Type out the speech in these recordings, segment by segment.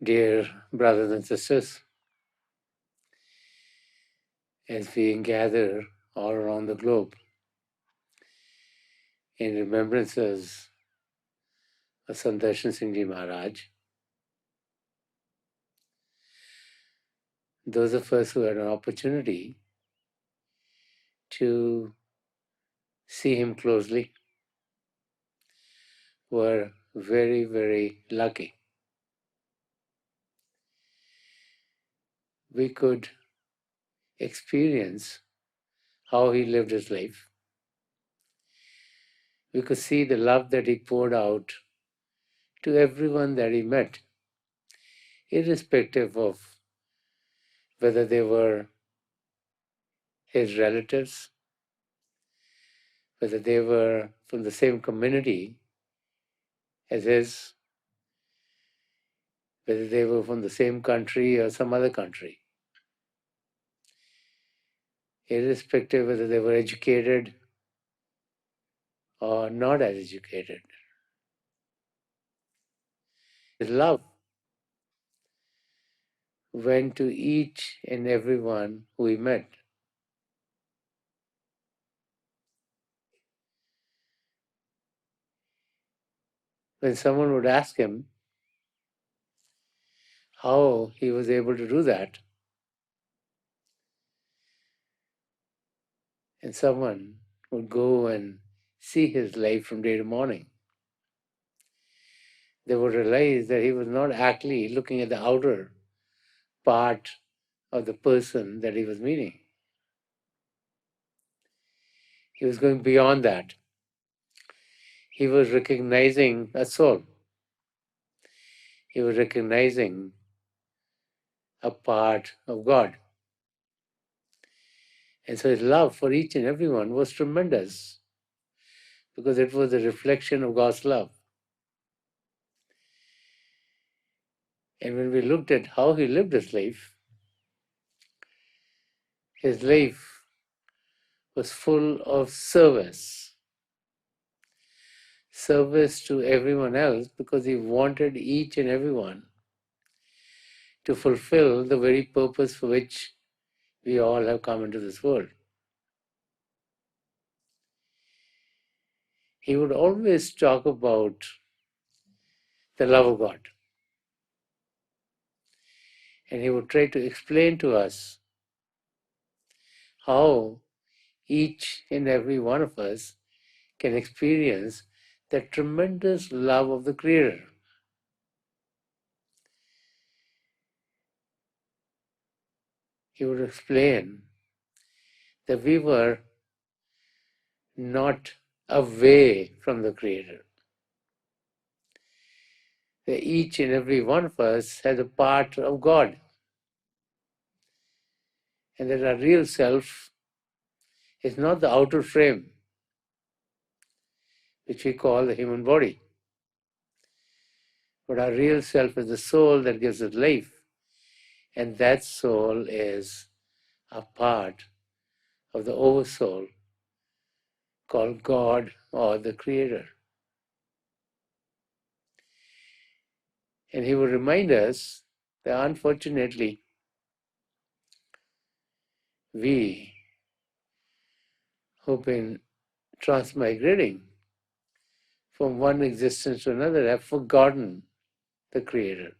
Dear brothers and sisters, as we gather all around the globe in remembrances of Sant Rajinder Singh Maharaj, those of us who had an opportunity to see him closely were very, very lucky. We could experience how he lived his life. We could see the love that he poured out to everyone that he met, irrespective of whether they were his relatives, whether they were from the same community as his, whether they were from the same country or some other country, irrespective whether they were educated or not as educated. His love went to each and every one who he met. When someone would ask him how he was able to do that, and someone would go and see his life from day to morning, they would realize that he was not actually looking at the outer part of the person that he was meeting. He was going beyond that. He was recognizing a soul. He was recognizing a part of God. And so his love for each and everyone was tremendous because it was a reflection of God's love. And when we looked at how he lived his life was full of service. Service to everyone else because he wanted each and everyone to fulfill the very purpose for which we all have come into this world. He would always talk about the love of God. And he would try to explain to us how each and every one of us can experience the tremendous love of the Creator. He would explain that we were not away from the Creator. That each and every one of us has a part of God. And that our real self is not the outer frame, which we call the human body. But our real self is the soul that gives us life. And that soul is a part of the oversoul called God or the Creator. And he would remind us that unfortunately, we who've been transmigrating from one existence to another have forgotten the Creator.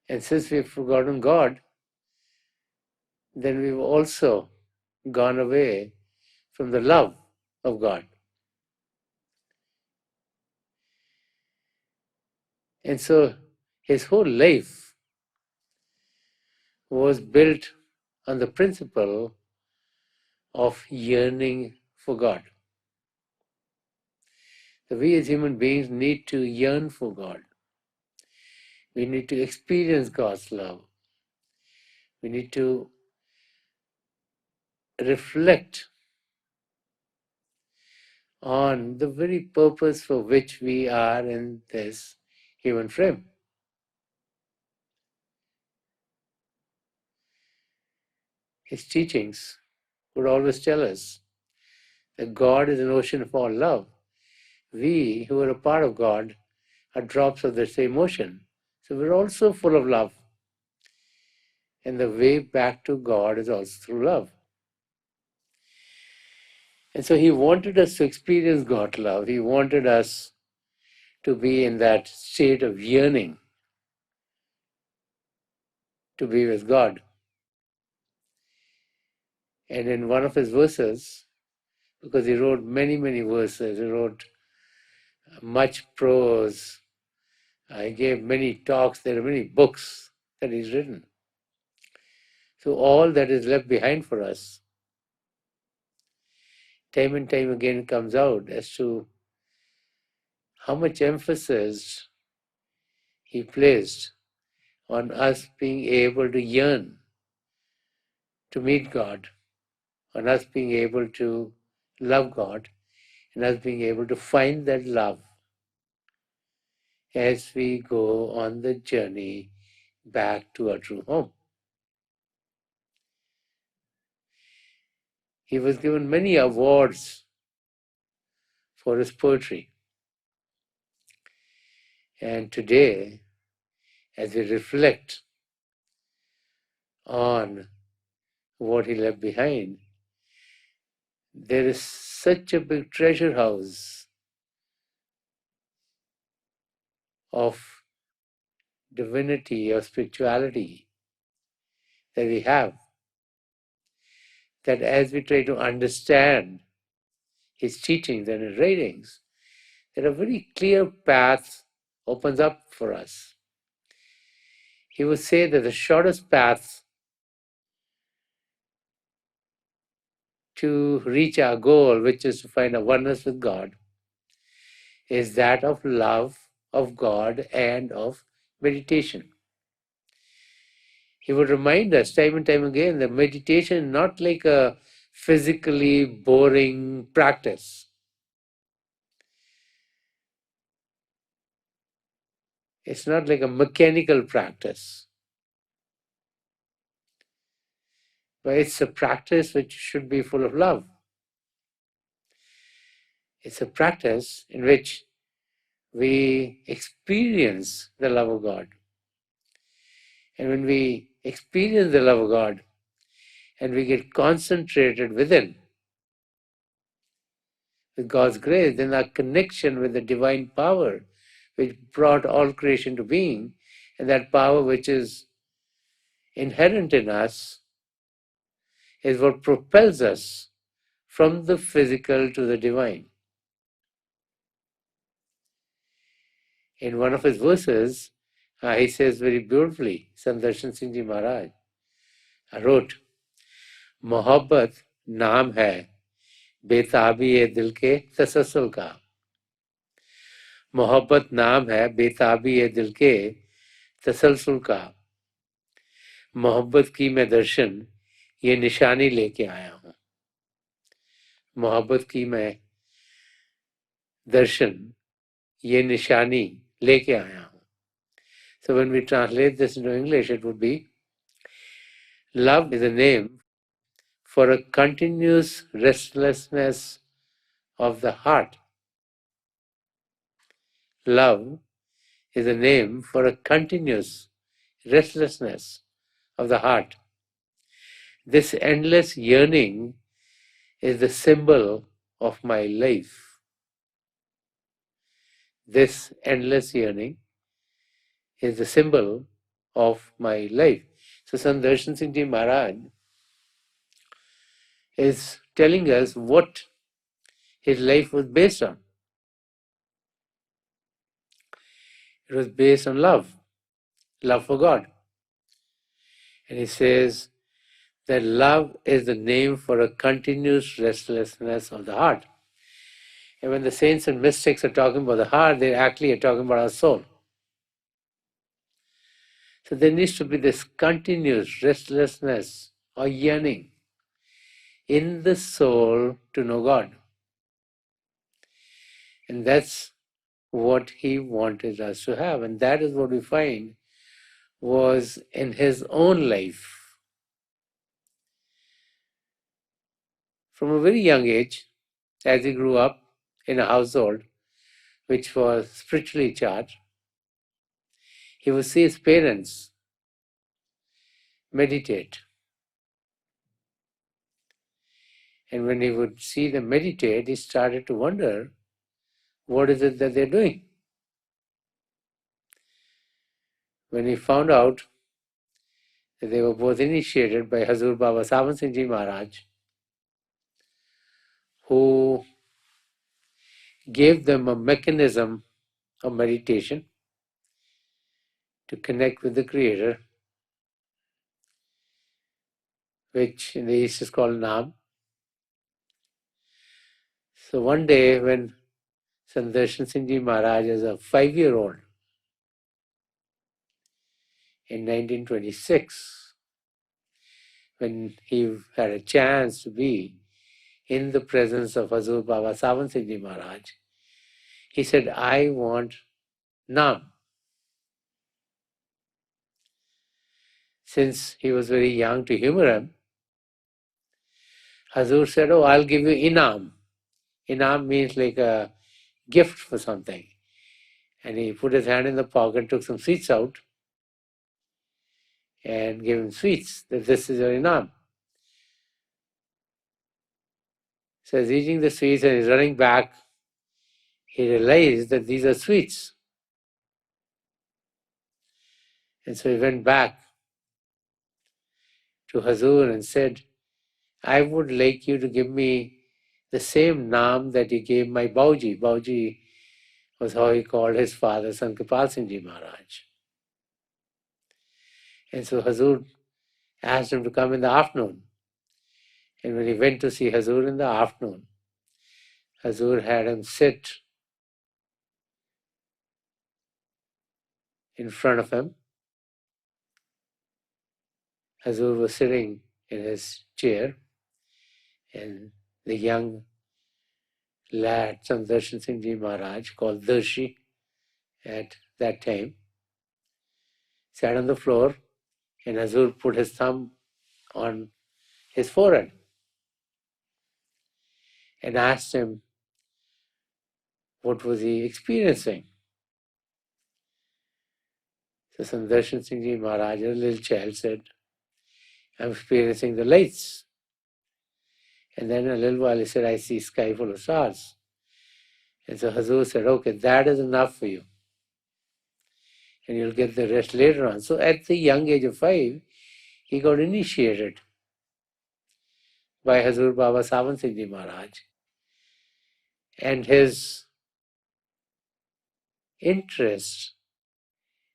And since we've forgotten God, then we've also gone away from the love of God. And so his whole life was built on the principle of yearning for God. So we as human beings need to yearn for God. We need to experience God's love. We need to reflect on the very purpose for which we are in this human frame. His teachings would always tell us that God is an ocean of all love. We, who are a part of God, are drops of the same ocean. So we're also full of love. And the way back to God is also through love. And so he wanted us to experience God's love. He wanted us to be in that state of yearning to be with God. And in one of his verses, because he wrote many, many verses, he wrote much prose, he gave many talks, there are many books that he's written. So all that is left behind for us, time and time again comes out as to how much emphasis he placed on us being able to yearn to meet God, on us being able to love God, and us being able to find that love as we go on the journey back to our true home. He was given many awards for his poetry. And today, as we reflect on what he left behind, there is such a big treasure house of divinity, of spirituality that we have, that as we try to understand his teachings and his writings, there are very clear paths opens up for us. He would say that the shortest path to reach our goal, which is to find a oneness with God, is that of love of God and of meditation. He would remind us time and time again that meditation is not like a physically boring practice. It's not like a mechanical practice, but it's a practice which should be full of love. It's a practice in which we experience the love of God. And when we experience the love of God and we get concentrated within, with God's grace, then our connection with the divine power which brought all creation to being, and that power which is inherent in us, is what propels us from the physical to the divine. In one of his verses, he says very beautifully, Sant Rajinder Singh Ji Maharaj wrote, मोहब्बत नाम है बेताबी ये दिल के तसलसल का. मोहब्बत नाम है बेताबी ये दिल के तसलसल का. मोहब्बत की मैं दर्शन ये निशानी लेके आया हूँ. मोहब्बत की मैं दर्शन ये निशानी लेके आया हूँ. So when we translate this into English, it would be, love is a name for a continuous restlessness of the heart. Love is a name for a continuous restlessness of the heart. This endless yearning is the symbol of my life. This endless yearning is the symbol of my life. So Sant Darshan Singh Ji Maharaj is telling us what his life was based on. It was based on love for God. And he says that love is the name for a continuous restlessness of the heart. And when the saints and mystics are talking about the heart, they actually are talking about our soul. So there needs to be this continuous restlessness or yearning in the soul to know God. And that's what he wanted us to have. And that is what we find was in his own life. From a very young age, as he grew up in a household which was spiritually charged, he would see his parents meditate. And when he would see them meditate, he started to wonder, what is it that they're doing? When he found out that they were both initiated by Hazur Baba Sawan Singh Ji Maharaj, who gave them a mechanism of meditation to connect with the Creator, which in the East is called Nam. So one day when Sant Rajinder Singh Ji Maharaj as a 5-year-old in 1926, when he had a chance to be in the presence of Hazur Baba Sawan Singh Ji Maharaj, he said, I want Nam. Since he was very young, to humor him, Hazur said, oh, I'll give you Inam. Inam means like a gift for something. And he put his hand in the pocket, took some sweets out, and gave him sweets, that this is your Inam. So he's eating the sweets and he's running back. He realized that these are sweets. And so he went back to Hazur and said, I would like you to give me the same Naam that you gave my Bauji. Bauji was how he called his father, Sant Kripal Singh Ji Maharaj. And so Hazur asked him to come in the afternoon. And when he went to see Hazur in the afternoon, Hazur had him sit in front of him. Hazur was sitting in his chair, and the young lad, Sant Darshan Singh Ji Maharaj, called Darshi at that time, sat on the floor, and Hazur put his thumb on his forehead and asked him what was he experiencing. So Sant Darshan Singh Ji Maharaj, a little child, said, I'm experiencing the lights. And then a little while he said, I see sky full of stars. And so Hazur said, okay, that is enough for you. And you'll get the rest later on. So at the young age of 5, he got initiated by Hazur Baba Sawan Singh Ji Maharaj. And his interest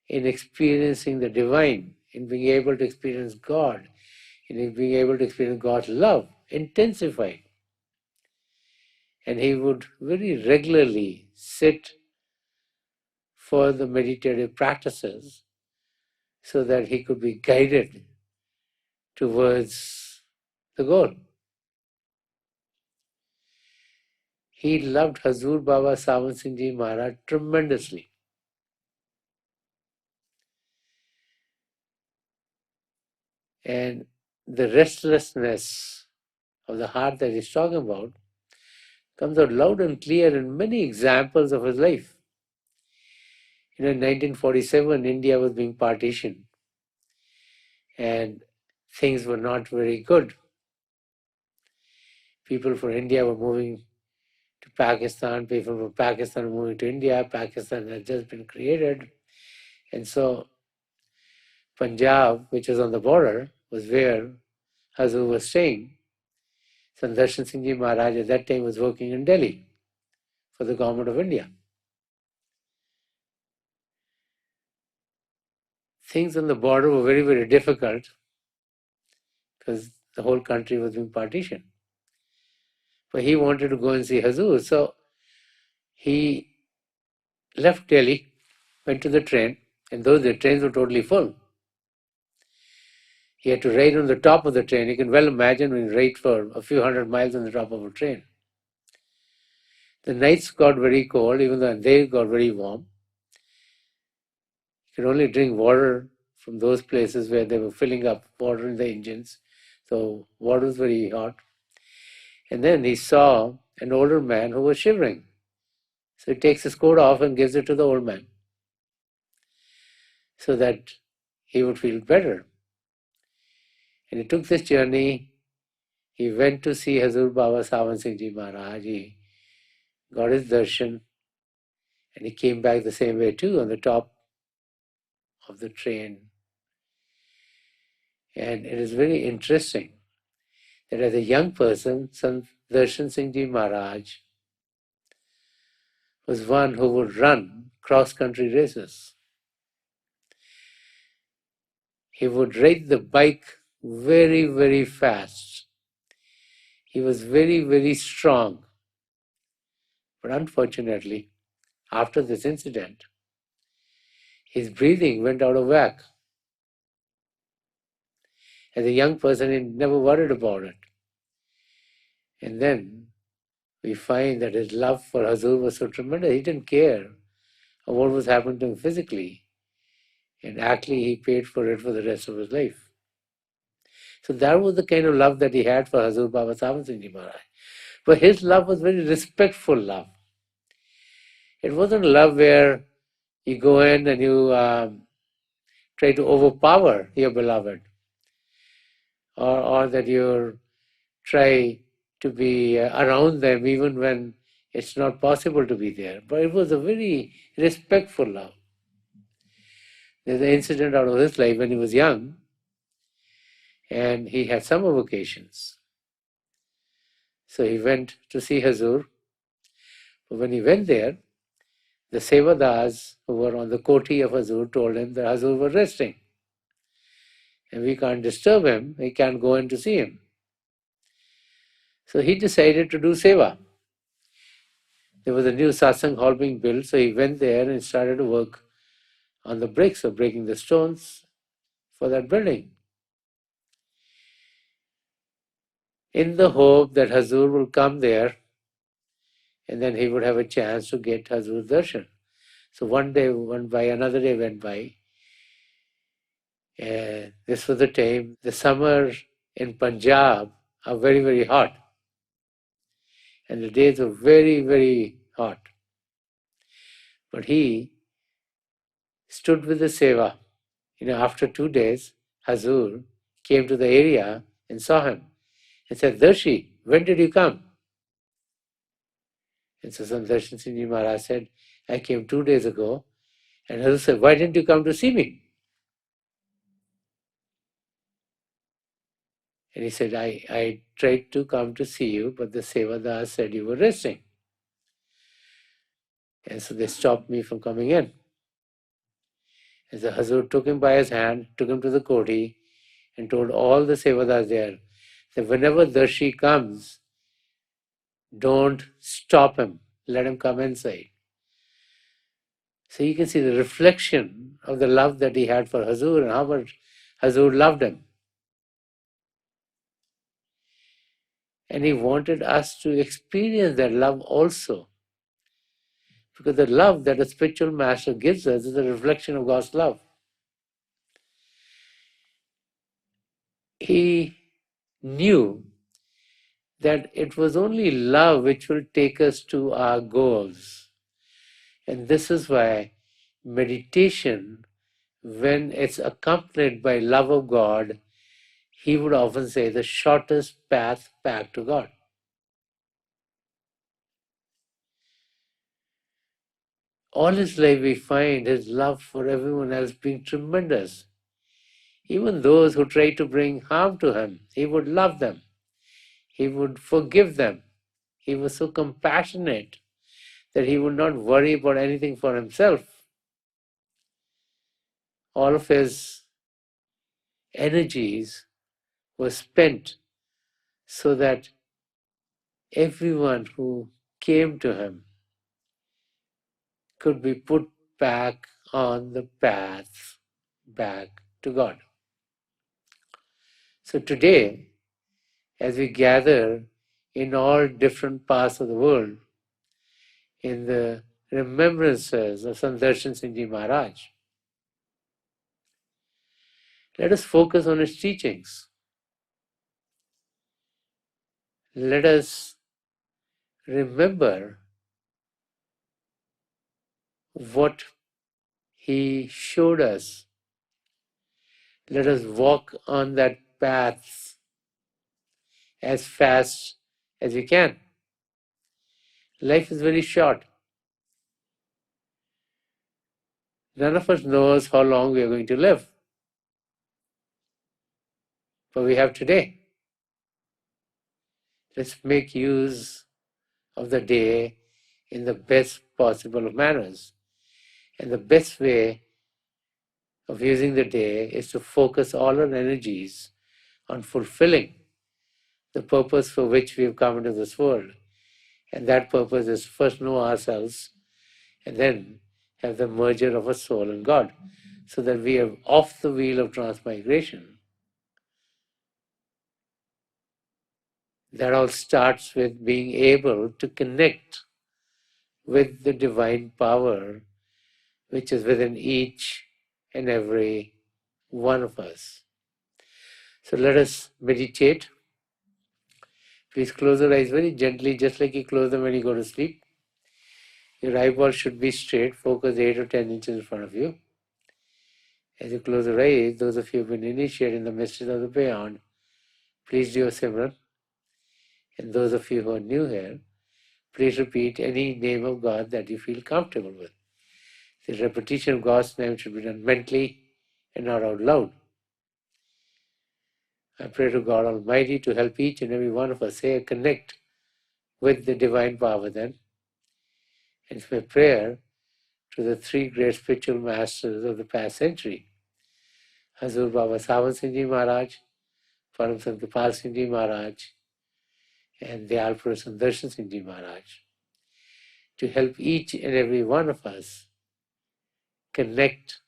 in experiencing the divine, in being able to experience God, in being able to experience God's love, intensified. And he would very regularly sit for the meditative practices so that he could be guided towards the goal. He loved Hazur Baba Sawan Singh Ji Maharaj tremendously. And the restlessness of the heart that he's talking about comes out loud and clear in many examples of his life. In 1947, India was being partitioned and things were not very good. People from India were moving to Pakistan, people from Pakistan were moving to India. Pakistan had just been created. And so Punjab, which was on the border, was where Hazur was staying. Sant Darshan Singh Ji Maharaj at that time was working in Delhi for the government of India. Things on the border were very, very difficult because the whole country was being partitioned. But he wanted to go and see Hazur, so he left Delhi, went to the train, and those the trains were totally full. He had to ride on the top of the train. You can well imagine when you ride for a few hundred miles on the top of a train. The nights got very cold, even though they got very warm. You could only drink water from those places where they were filling up water in the engines. So water was very hot. And then he saw an older man who was shivering. So he takes his coat off and gives it to the old man. so that he would feel better. And he took this journey. He went to see Hazur Baba Sawan Singh Ji Maharaj. He got his darshan, and he came back the same way too, on the top of the train. And it is very interesting that as a young person, Sant Darshan Singh Ji Maharaj was one who would run cross-country races. He would ride the bike very, very fast. He was very, very strong. But unfortunately, after this incident, his breathing went out of whack. As a young person, he never worried about it. And then we find that his love for Hazur was so tremendous, he didn't care of what was happening to him physically. And actually, he paid for it for the rest of his life. So that was the kind of love that he had for Hazur Baba Sawan Singh Ji Maharaj. But his love was very respectful love. It wasn't love where you go in and you try to overpower your beloved, or that you try to be around them even when it's not possible to be there. But it was a very respectful love. There's an incident out of his life when he was young, and he had summer vacations. So he went to see Hazur. But when he went there, the Sevadars who were on the koti of Hazur told him that Hazur was resting. And we can't disturb him, we can't go in to see him. So he decided to do seva. There was a new satsang hall being built, so he went there and started to work on the bricks of breaking the stones for that building, in the hope that Hazur will come there and then he would have a chance to get Hazur darshan. So one day went by, another day went by, and this was the time, the summer in Punjab are very, very hot. And the days were very, very hot. But he stood with the seva. After 2 days, Hazur came to the area and saw him and said, Darshi, when did you come? And so Sant Darshan Singh Ji Maharaj said, I came 2 days ago. And Hazur said, why didn't you come to see me? And he said, I tried to come to see you, but the Sevadar said you were resting. And so they stopped me from coming in. And so Hazur took him by his hand, took him to the koti, and told all the Sevadars there that whenever Darshi comes, don't stop him, let him come inside. So you can see the reflection of the love that he had for Hazur and how much Hazur loved him. And he wanted us to experience that love also. Because the love that a spiritual master gives us is a reflection of God's love. He knew that it was only love which will take us to our goals. And this is why meditation, when it's accompanied by love of God, he would often say the shortest path back to God. All his life we find his love for everyone else being tremendous. Even those who try to bring harm to him, he would love them. He would forgive them. He was so compassionate that he would not worry about anything for himself. All of his energies were spent so that everyone who came to him could be put back on the path back to God. So today, as we gather in all different parts of the world, in the remembrances of Sant Darshan Singh Ji Maharaj, let us focus on his teachings. Let us remember what he showed us Let us walk on that path as fast as we can. Life is very short. None of us knows how long we are going to live, but we have today. Let's make use of the day in the best possible of manners. And the best way of using the day is to focus all our energies on fulfilling the purpose for which we have come into this world. And that purpose is first know ourselves and then have the merger of a soul and God, so that we are off the wheel of transmigration. That all starts with being able to connect with the divine power which is within each and every one of us. So let us meditate. Please close your eyes very gently, just like you close them when you go to sleep. Your eyeballs should be straight, focus 8 or 10 inches in front of you. As you close your eyes, those of you who have been initiated in the mysteries of the beyond, please do your Simran. And those of you who are new here, please repeat any name of God that you feel comfortable with. The repetition of God's name should be done mentally and not out loud. I pray to God Almighty to help each and every one of us say connect with the divine power then. And it's my prayer to the three great spiritual masters of the past century, Hazur Baba Sawan Singh Ji Maharaj, Param Sant Gopal Singh Ji Maharaj, and the Alpura Sundarshan Singh Ji Maharaj, to help each and every one of us connect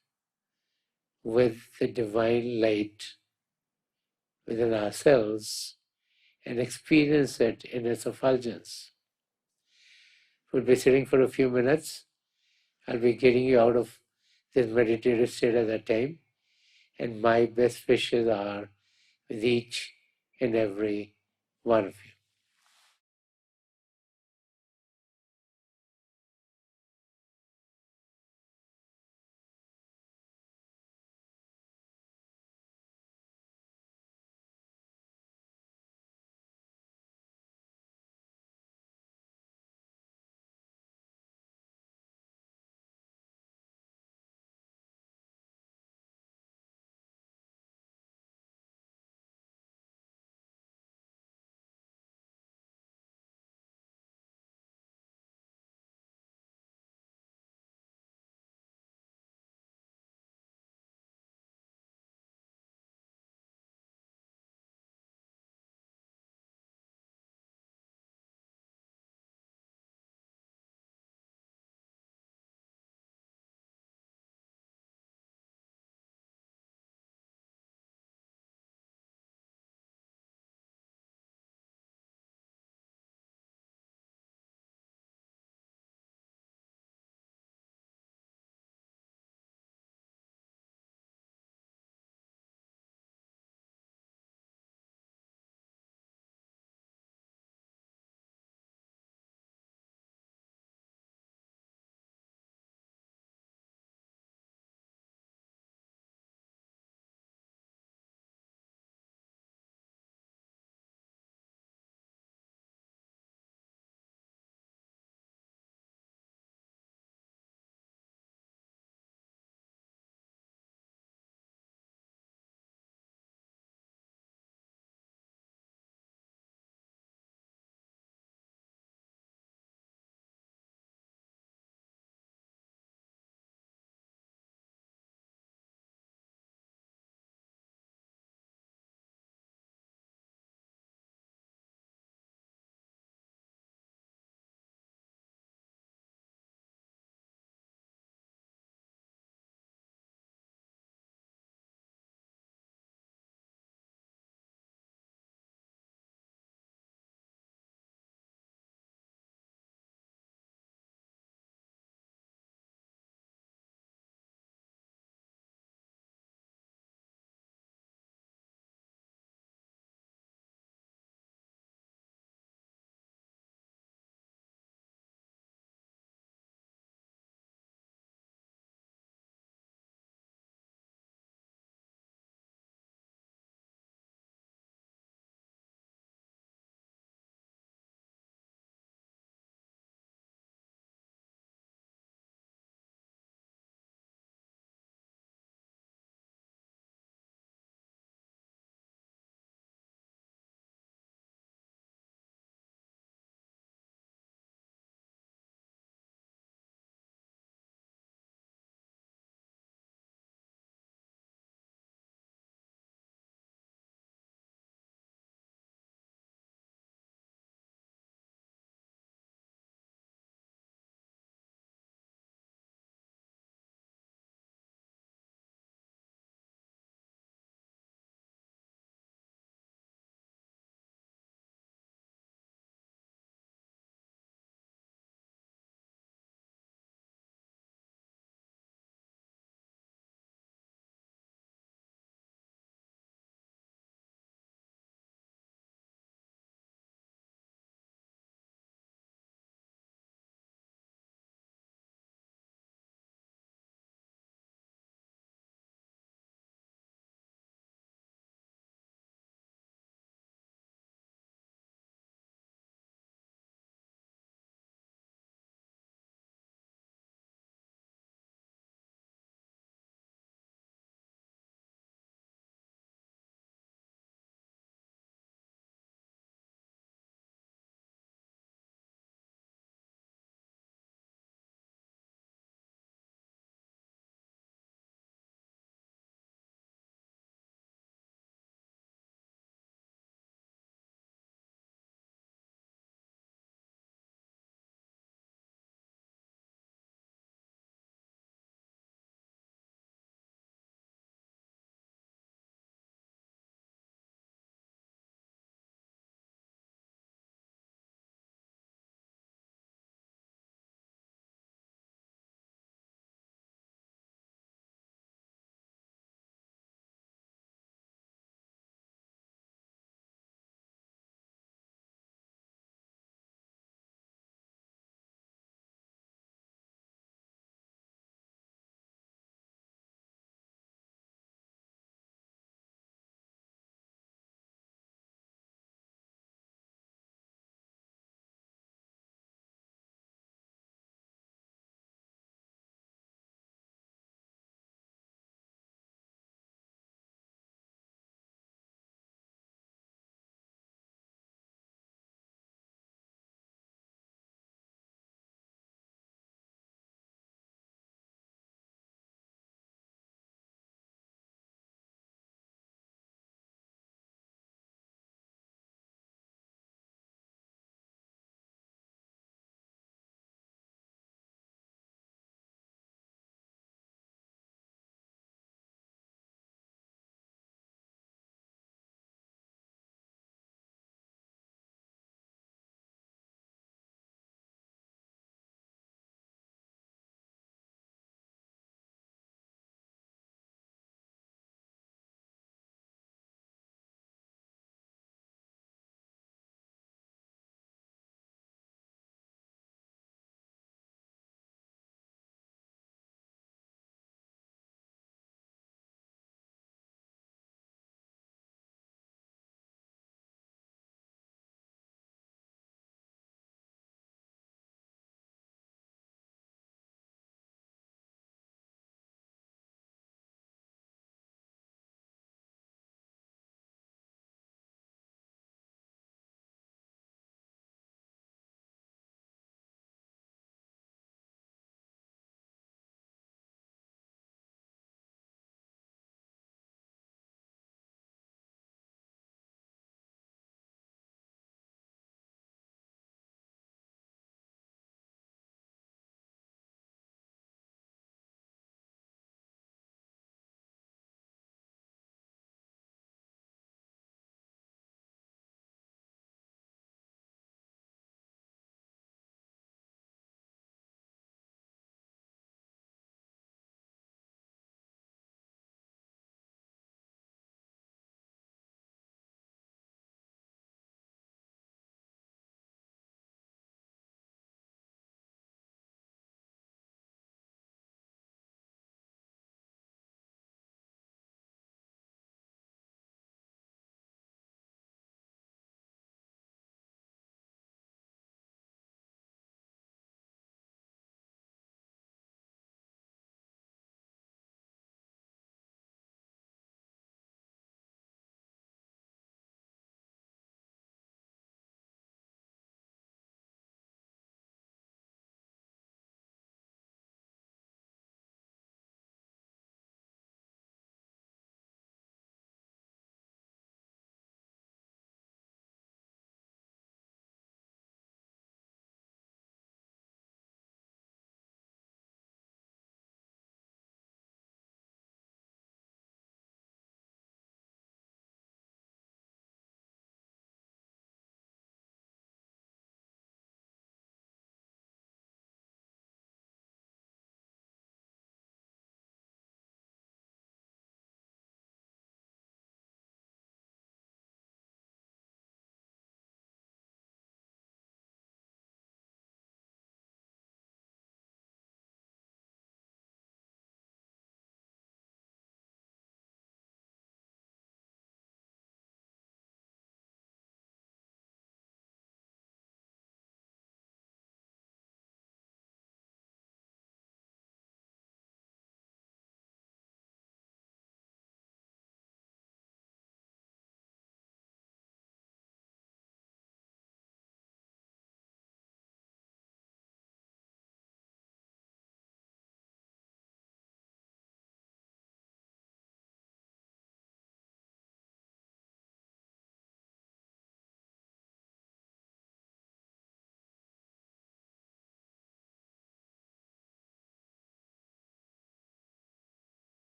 with the divine light within ourselves and experience it in its effulgence. We'll be sitting for a few minutes. I'll be getting you out of this meditative state at that time, and my best wishes are with each and every one of you.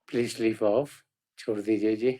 Please leave of, छोड़ दीजिए जी.